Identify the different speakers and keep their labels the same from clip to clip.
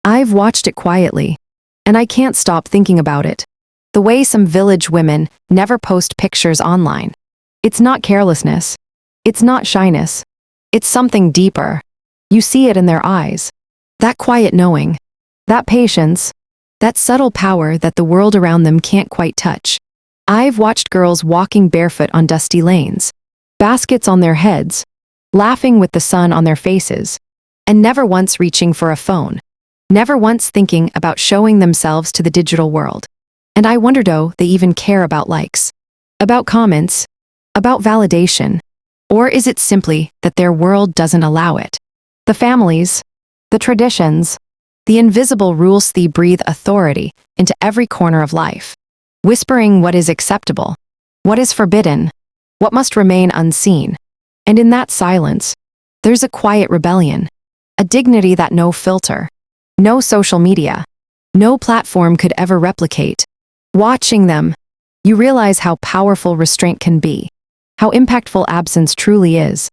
Speaker 1: I've watched it quietly, and I can't stop thinking about it. The way some village women never post pictures online. It's not carelessness. It's not shyness. It's something deeper. You see it in their eyes. That quiet knowing. That patience. That subtle power that the world around them can't quite touch. I've watched girls walking barefoot on dusty lanes, baskets on their heads, laughing with the sun on their faces, and never once reaching for a phone. Never once thinking about showing themselves to the digital world. And I wonder, do they even care about likes? About comments? About validation? Or is it simply that their world doesn't allow it? The families, the traditions, the invisible rules, they breathe authority into every corner of life, whispering what is acceptable, what is forbidden, what must remain unseen. And in that silence, there's a quiet rebellion, a dignity that no filter, no social media, no platform could ever replicate. Watching them, you realize how powerful restraint can be, how impactful absence truly is.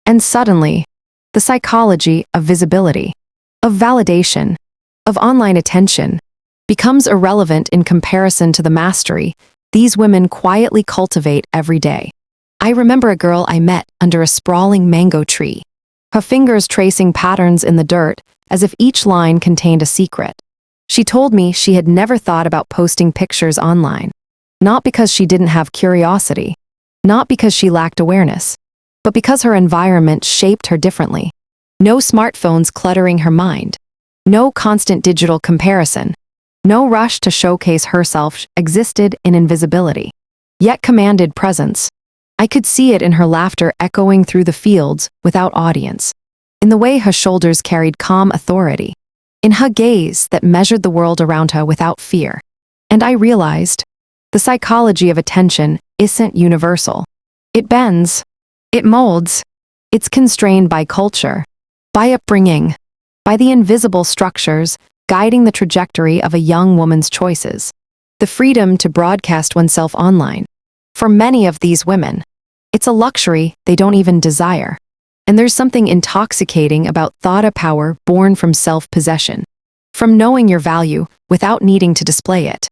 Speaker 1: And suddenly, the psychology of visibility, of validation, of online attention, becomes irrelevant in comparison to the mastery these women quietly cultivate every day. I remember a girl I met under a sprawling mango tree, her fingers tracing patterns in the dirt as if each line contained a secret. She told me she had never thought about posting pictures online, not because she didn't have curiosity, not because she lacked awareness, but because her environment shaped her differently. No smartphones cluttering her mind, no constant digital comparison, no rush to showcase herself existed in invisibility, yet commanded presence. I could see it in her laughter echoing through the fields without audience, in the way her shoulders carried calm authority, in her gaze that measured the world around her without fear. And I realized, the psychology of attention isn't universal. It bends, it molds, it's constrained by culture, by upbringing, by the invisible structures guiding the trajectory of a young woman's choices. The freedom to broadcast oneself online. For many of these women, it's a luxury they don't even desire. And there's something intoxicating about thought power born from self-possession, from knowing your value without needing to display it.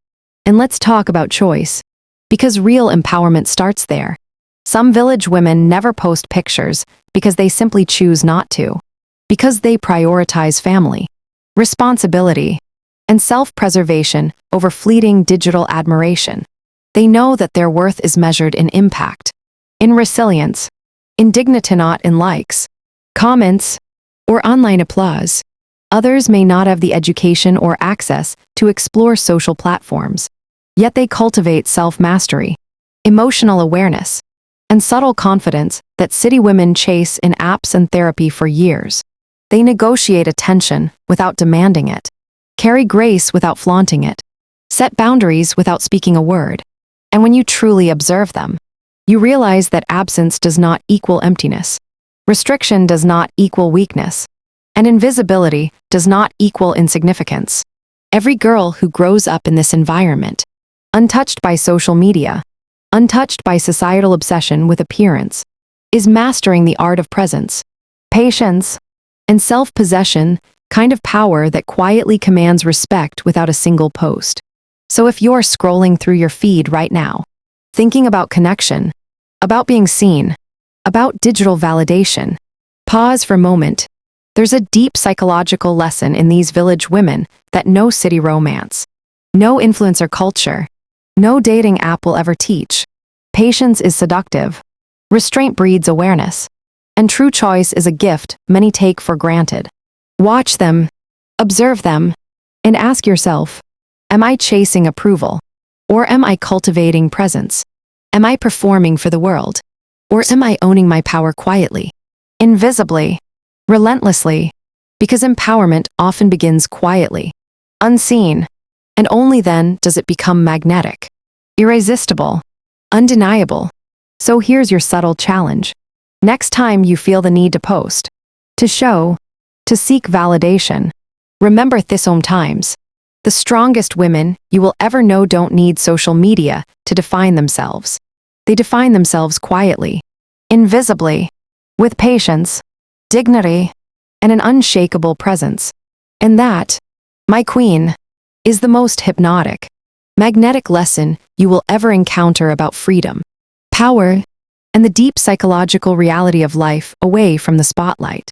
Speaker 1: And let's talk about choice, because real empowerment starts there. Some village women never post pictures because they simply choose not to, because they prioritize family, responsibility, and self-preservation over fleeting digital admiration. They know that their worth is measured in impact, in resilience, in dignity, not in likes, comments, or online applause. Others may not have the education or access to explore social platforms, yet they cultivate self-mastery, emotional awareness, and subtle confidence that city women chase in apps and therapy for years. They negotiate attention without demanding it, carry grace without flaunting it, set boundaries without speaking a word. And when you truly observe them, you realize that absence does not equal emptiness, restriction does not equal weakness, and invisibility does not equal insignificance. Every girl who grows up in this environment, untouched by social media, untouched by societal obsession with appearance, is mastering the art of presence, patience, and self-possession, kind of power that quietly commands respect without a single post. So if you're scrolling through your feed right now, thinking about connection, about being seen, about digital validation, pause for a moment. There's a deep psychological lesson in these village women that no city romance, no influencer culture, no dating app will ever teach. Patience is seductive, restraint breeds awareness, and true choice is a gift many take for granted. Watch them, observe them, and ask yourself, am I chasing approval? Or am I cultivating presence? Am I performing for the world? Or am I owning my power quietly, invisibly, relentlessly? Because empowerment often begins quietly, unseen, and only then does it become magnetic, irresistible, undeniable. So here's your subtle challenge. Next time you feel the need to post, to show, to seek validation, remember this: times. The strongest women you will ever know don't need social media to define themselves. They define themselves quietly, invisibly, with patience, dignity, and an unshakable presence. And that, My queen is the most hypnotic, magnetic lesson you will ever encounter about freedom, power, and the deep psychological reality of life away from the spotlight.